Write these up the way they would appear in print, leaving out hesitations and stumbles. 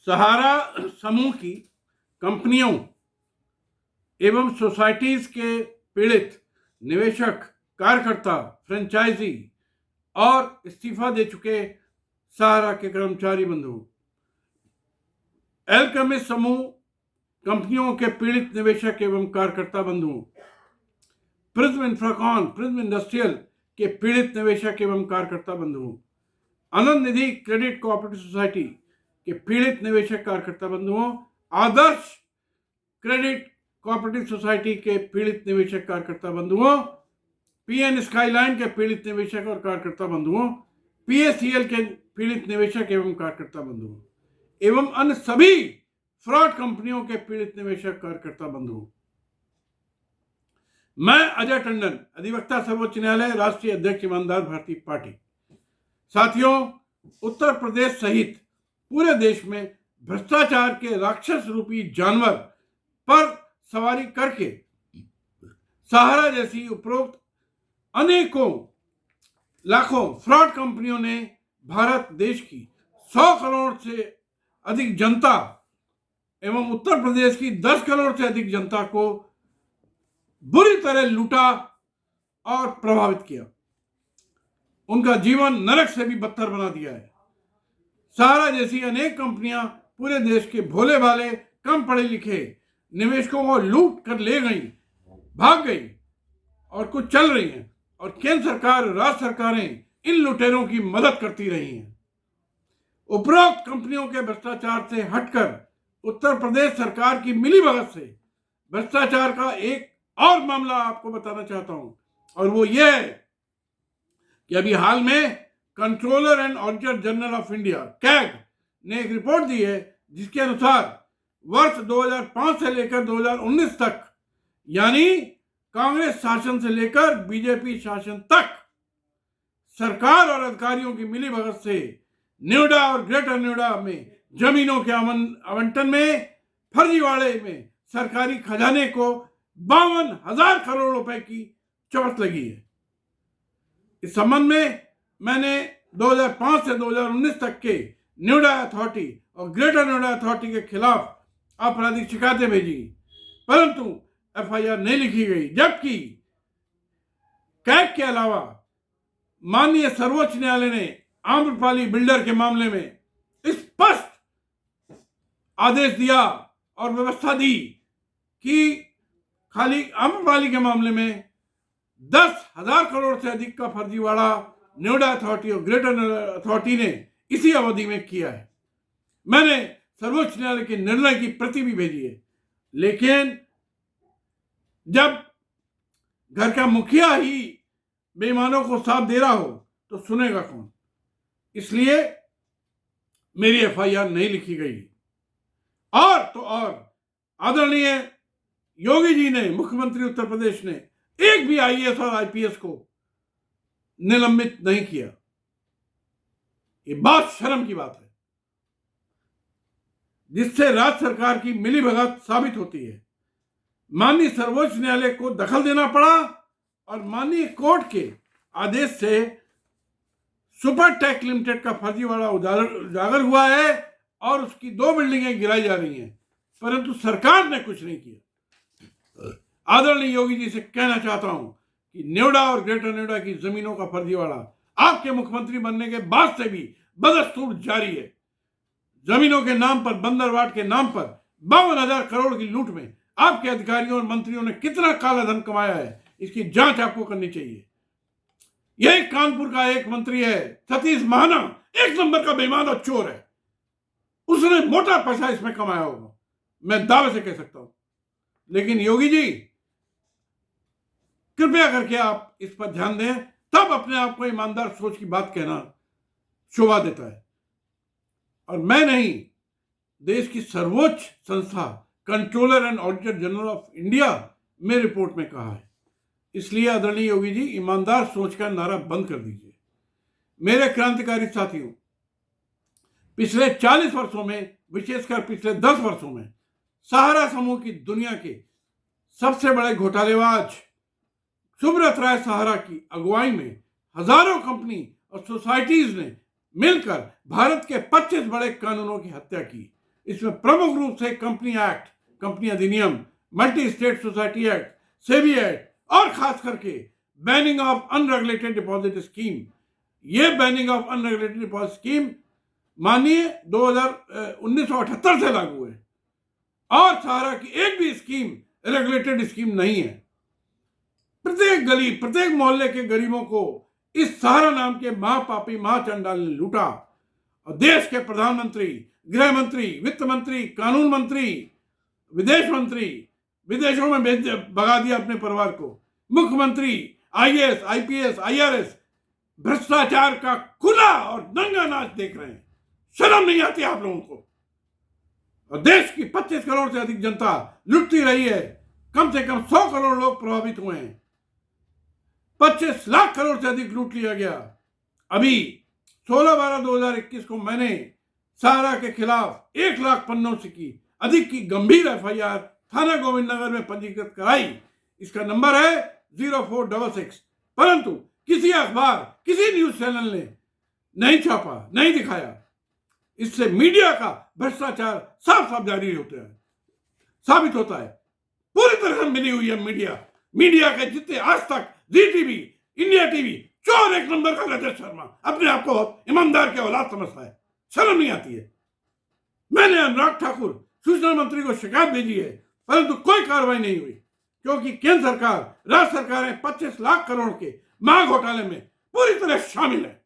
सहारा समूह की कंपनियों एवं सोसाइटीज के पीड़ित निवेशक, कार्यकर्ता, फ्रेंचाइजी और इस्तीफा दे चुके सहारा के कर्मचारी बंधु, एल्केमिस्ट समूह कंपनियों के पीड़ित निवेशक एवं कार्यकर्ता बंधुओं, प्रिज्म इंफ्राकॉन, प्रिज्म इंडस्ट्रियल के पीड़ित निवेशक एवं कार्यकर्ता बंधुओं, आनंद निधि क्रेडिट कोऑपरेटिव सोसाइटी के पीड़ित निवेशक कार्यकर्ता बंधुओं, आदर्श क्रेडिट कोऑपरेटिव सोसाइटी के पीड़ित निवेशक कार्यकर्ता बंधुओं, पीएन स्काईलाइन के पीड़ित निवेशक और कार्यकर्ता बंधुओं, पीएसीएल के पीड़ित निवेशक एवं कार्यकर्ता बंधुओं एवं अन्य सभी फ्रॉड कंपनियों के पीड़ित निवेशक कार्यकर्ता बंधुओं, मैं अजय टंडन, अधिवक्ता सर्वोच्च न्यायालय, राष्ट्रीय अध्यक्ष ईमानदार भारतीय पार्टी। साथियों, उत्तर प्रदेश सहित पूरे देश में भ्रष्टाचार के राक्षस रूपी जानवर पर सवारी करके सहारा जैसी उपरोक्त अनेकों लाखों फ्रॉड कंपनियों ने भारत देश की 100 करोड़ से अधिक जनता एवं उत्तर प्रदेश की 10 करोड़ से अधिक जनता को बुरी तरह लूटा और प्रभावित किया। उनका जीवन नरक से भी बदतर बना दिया है। सहारा जैसी अनेक कंपनियां पूरे देश के भोले भाले, कम पढ़े लिखे निवेशकों को लूट कर ले गई, भाग गई और कुछ चल रही हैं, और केंद्र सरकार, राज्य सरकारें इन लुटेरों की मदद करती रही हैं। उपरोक्त कंपनियों के भ्रष्टाचार से हटकर उत्तर प्रदेश सरकार की मिलीभगत से भ्रष्टाचार का एक और मामला आपको बताना चाहता हूं, और वो ये है कि अभी हाल में controller and auditor general of India CAG ने एक रिपोर्ट दी है जिसके अनुसार वर्ष 2005 से लेकर 2019 तक, यानी कांग्रेस शासन से लेकर बीजेपी शासन तक, सरकार और अधिकारियों की मिलीभगत से नोएडा और ग्रेटर नोएडा में जमीनों के आवंटन में, फर्जीवाड़े में सरकारी खजाने को 52,000 करोड़ रुपए की चोट लगी है। इस संबंध में मैंने 2005 से 2019 तक के नोएडा अथॉरिटी और ग्रेटर नोएडा अथॉरिटी के खिलाफ आपराधिक शिकायतें भेजी, परंतु एफआईआर नहीं लिखी गई, जबकि कैग के अलावा माननीय सर्वोच्च न्यायालय ने आम्रपाली बिल्डर के मामले में स्पष्ट आदेश दिया और व्यवस्था दी कि खाली आम्रपाली के मामले में 10,000 करोड़ से अधिक का फर्जीवाड़ा नोएडा अथॉरिटी और ग्रेटर नोएडा अथॉरिटी ने इसी अवधि में किया है। मैंने सर्वोच्च न्यायालय के निर्णय की प्रति भी भेजी है, लेकिन जब घर का मुखिया ही बेईमानों को साथ दे रहा हो तो सुनेगा कौन? इसलिए मेरी एफआईआर नहीं लिखी गई। और तो और आदरणीय योगी जी ने, मुख्यमंत्री उत्तर प्रदेश ने, एक भी आईएएस और आईपीएस को निलंबित नहीं किया। ये बात शर्म की बात है, जिससे राज्य सरकार की मिलीभगत साबित होती है। माननीय सर्वोच्च न्यायालय को दखल देना पड़ा और माननीय कोर्ट के आदेश से सुपरटेक लिमिटेड का फर्जीवाड़ा उजागर हुआ है और उसकी 2 बिल्डिंगें गिराई जा रही हैं, परंतु सरकार ने कुछ नहीं किया। आदरणीय योगी जी से कहना चाहता हूं कि नोएडा और ग्रेटर नोएडा की जमीनों का फर्जीवाड़ा आपके मुख्यमंत्री बनने के बाद से भी बदस्तूर जारी है। जमीनों के नाम पर, बंदरवाट के नाम पर 52,000 करोड़ की लूट में आपके अधिकारियों और मंत्रियों ने कितना काला धन कमाया है, इसकी जांच आपको करनी चाहिए। यही कानपुर का एक मंत्री है सतीश महाना, एक नंबर का बेईमान और चोर है। उसने मोटा पैसा इसमें कमाया होगा, मैं दावे से कह सकता हूं। लेकिन योगी जी, कृपया करके आप इस पर ध्यान दें, तब अपने आप को ईमानदार सोच की बात कहना शोभा देता है। और मैं नहीं, देश की सर्वोच्च संस्था controller and auditor general of India में रिपोर्ट में कहा है। इसलिए आदरणीय योगी जी, ईमानदार सोच का नारा बंद कर दीजिए। मेरे क्रांतिकारी साथियों, पिछले 40 वर्षों में, विशेषकर पिछले 10 वर्षों में, सहारा समूह की दुनिया के सबसे बड़े घोटालेबाज सुब्रत राय सहारा की अगुवाई में हजारों कंपनी और सोसाइटीज ने मिलकर भारत के 25 बड़े कानूनों की हत्या की। इसमें प्रमुख रूप से कंपनी एक्ट, कंपनी अधिनियम, multi state society act, SEBI act और खास करके banning of unregulated deposit scheme. ये banning of unregulated deposit scheme मानिए 1978 से लागू है और सहारा की एक भी स्कीम रेगुलेटेड स्कीम नहीं है। प्रत्येक गली, प्रत्येक मोहल्ले के गरीबों को इस सहारा नाम के महापापी महाचंडाल ने लूटा और देश के प्रधानमंत्री, गृह मंत्री, वित्त मंत्री, कानून मंत्री, विदेश मंत्री विदेशों में भगा दिया अपने परिवार को। मुख्यमंत्री, आईएएस, आईपीएस, आईआरएस भ्रष्टाचार का खुला और नंगा नाच देख रहे हैं। शर्म नहीं आती आप लोगों को? और देश की 25 करोड़ से अधिक जनता लुटती रही है। कम से कम 100 करोड़ लोग प्रभावित हुए हैं। 25 लाख करोड़ से अधिक लूट लिया गया। अभी 16/12/2021 को मैंने सहारा के खिलाफ 1 लाख पन्नों से की अधिक की गंभीर एफआईआर थाना गोविंद नगर में पंजीकृत कराई। इसका नंबर है 0466। परंतु किसी अखबार, किसी न्यूज चैनल ने नहीं छापा, नहीं दिखाया। इससे मीडिया का भ्रष्टाचार साफ साफ जारी होता है, साबित होता है। पूरी तरह से मिली हुई है मीडिया के जितने आज तक, जी टीवी, इंडिया टीवी, चोर एक नंबर का रजत शर्मा अपने आप को ईमानदार के औलाद समझता है। शर्म नहीं आती है? मैंने अनुराग ठाकुर सूचना मंत्री को शिकायत भेजी है, परंतु कोई कार्रवाई नहीं हुई, क्योंकि केंद्र सरकार, राज्य सरकारें 25 लाख करोड़ के महा घोटाले में पूरी तरह शामिल है।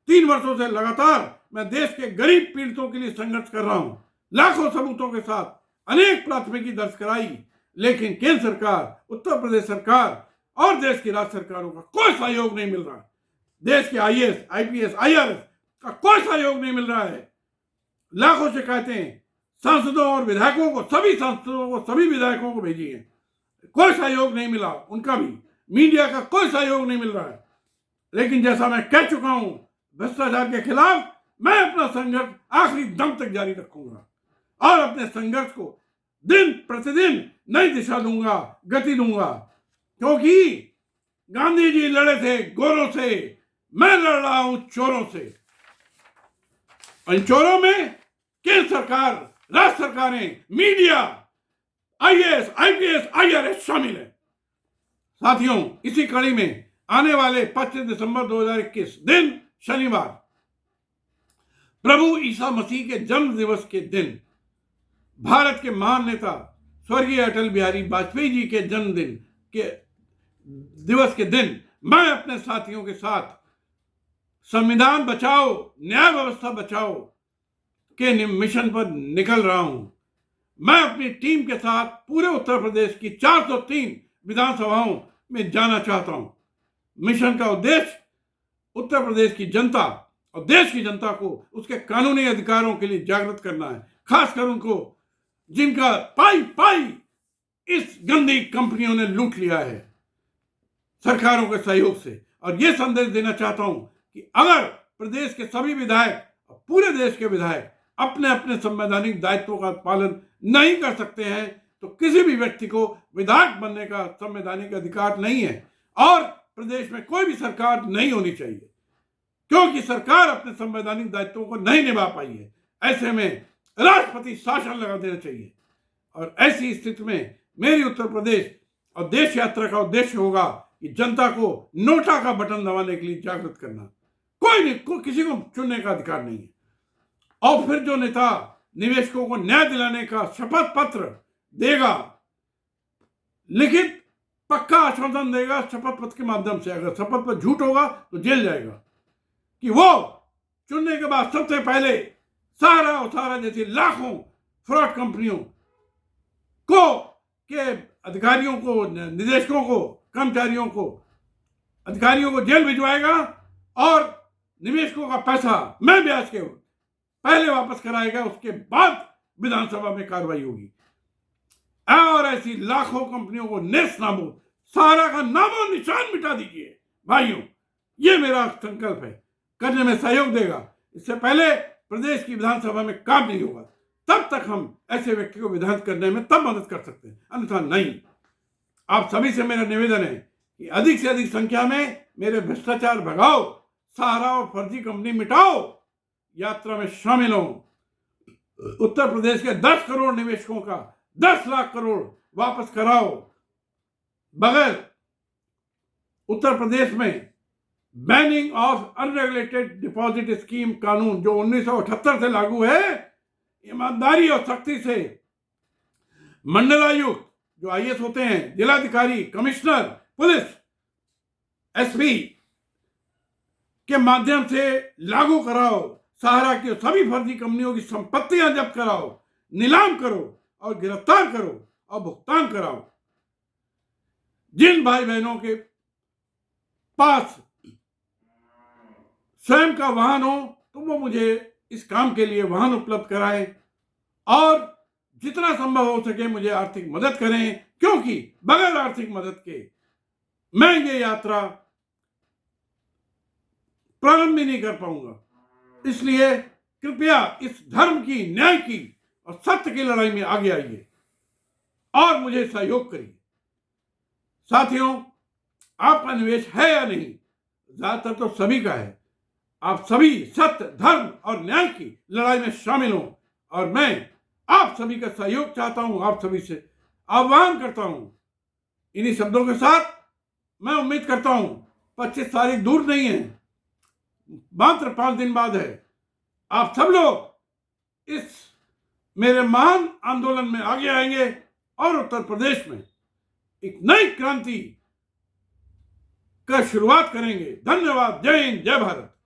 3 वर्षों से लगातार मैं देश के गरीब पीड़ितों के लिए संघर्ष कर रहा हूं। लाखों सबूतों के साथ अनेक प्राथमिकी दर्ज कराई, लेकिन केंद्र सरकार, उत्तर प्रदेश सरकार और देश की राज्य सरकारों का कोई सहयोग नहीं मिल रहा। देश के आईएएस, आईपीएस, आईआरएस का कोई सहयोग नहीं मिल रहा है। लाखों शिकायतें सांसदों और विधायकों को, सभी सांसदों को, सभी विधायकों को भेजी है, कोई सहयोग नहीं मिला उनका भी। मीडिया का कोई सहयोग नहीं मिल रहा है। लेकिन जैसा मैं कह चुका हूं, भ्रष्टाचार के खिलाफ मैं अपना संघर्ष आखिरी दम तक जारी रखूंगा और अपने संघर्ष को दिन प्रतिदिन नई दिशा दूंगा, गति दूंगा। क्योंकि गांधी जी लड़े थे गोरों से, मैं लड़ रहा हूं चोरों से। इन चोरों में केंद्र सरकार, राज्य सरकारें, मीडिया, आईएएस, आईपीएस, आईआरएस शामिल है। साथियों, इसी कड़ी में आने वाले 25 दिसंबर 2021 दिन शनिवार, प्रभु ईसा मसीह के जन्म दिवस के दिन, भारत के महान नेता स्वर्गीय अटल बिहारी वाजपेयी जी के जन्मदिन के दिवस के दिन मैं अपने साथियों के साथ संविधान बचाओ, न्याय व्यवस्था बचाओ के मिशन पर निकल रहा हूं। मैं अपनी टीम के साथ पूरे उत्तर प्रदेश की 403 विधानसभाओं में जाना चाहता हूं। मिशन का उद्देश्य उत्तर प्रदेश की जनता और देश की जनता को उसके कानूनी अधिकारों के लिए जागृत करना है, खासकर उनको जिनका पाई पाई इस गंदी कंपनियों ने लूट लिया है सरकारों के सहयोग से। और यह संदेश देना चाहता हूं कि अगर प्रदेश के सभी विधायक और पूरे देश के विधायक अपने अपने संवैधानिक दायित्वों का पालन नहीं कर सकते हैं, तो किसी भी व्यक्ति को विधायक बनने का संवैधानिक अधिकार नहीं है और प्रदेश में कोई भी सरकार नहीं होनी चाहिए, क्योंकि सरकार अपने संवैधानिक दायित्वों को नहीं निभा पाई है। ऐसे में राष्ट्रपति शासन लगा देना चाहिए। और ऐसी स्थिति में मेरी उत्तर प्रदेश और देश यात्रा का उद्देश्य होगा कि जनता को नोटा का बटन दबाने के लिए जागृत करना। कोई नहीं, किसी को चुनने का अधिकार नहीं है। और फिर जो नेता निवेशकों को न्याय दिलाने का शपथ पत्र देगा, लिखित पक्का आश्वासन देगा शपथ पत्र के माध्यम से, अगर शपथ पत्र झूठ होगा तो जेल जाएगा, कि वो चुनने के बाद सबसे पहले सहारा जैसी लाखों फ्रॉड कंपनियों को के अधिकारियों को, निदेशकों को, कर्मचारियों को, अधिकारियों को जेल भिजवाएगा और निवेशकों का पैसा मैं ब्याज के पहले वापस कराएगा। उसके बाद विधानसभा में कार्रवाई होगी और ऐसी लाखों कंपनियों को नेस्त नाबूद, सहारा का नामो निशान मिटा दीजिए। भाइयों, ये मेरा संकल्प है, करने में सहयोग देगा। इससे पहले प्रदेश की विधानसभा में काम नहीं होगा, तब तक हम ऐसे व्यक्ति को विधायक करने में तब मदद कर सकते हैं, अन्यथा नहीं। आप सभी से मेरा निवेदन है कि अधिक से अधिक संख्या में मेरे भ्रष्टाचार भगाओ, सहारा और फर्जी कंपनी मिटाओ, यात्रा में शामिल हो। उत्तर प्रदेश के 10 करोड़ निवेशकों का 10 लाख करोड़ वापस कराओ। बगैर उत्तर प्रदेश में banning of unregulated deposit scheme कानून जो 1978 से लागू है, ईमानदारी और सख्ती से मंडलायुक्त जो आईएएस होते हैं, जिलाधिकारी, कमिश्नर, पुलिस, एसपी के माध्यम से लागू कराओ। सहारा की सभी फर्जी कंपनियों की संपत्तियां जब्त कराओ, नीलाम करो और गिरफ्तार करो और भुगतान कराओ। जिन भाई बहनों के पास स्वयं का वाहन हो तो वो मुझे इस काम के लिए वाहन उपलब्ध कराएं और जितना संभव हो सके मुझे आर्थिक मदद करें, क्योंकि बगैर आर्थिक मदद के मैं ये यात्रा प्रारंभ भी नहीं कर पाऊंगा। इसलिए कृपया इस धर्म की, न्याय की और सत्य की लड़ाई में आगे आइए और मुझे सहयोग करिए। साथियों, आपका निवेश है या नहीं, ज्यादातर तो सभी का है। आप सभी सत्य, धर्म और न्याय की लड़ाई में शामिल हों और मैं आप सभी का सहयोग चाहता हूं, आप सभी से आह्वान करता हूं। इन्हीं शब्दों के साथ मैं उम्मीद करता हूं 25 तारीख दूर नहीं है, मात्र 5 दिन बाद है। आप सब लोग इस मेरे महान आंदोलन में आगे आएंगे और उत्तर प्रदेश में एक नई क्रांति का शुरुआत करेंगे। धन्यवाद। जय हिंद, जय भारत।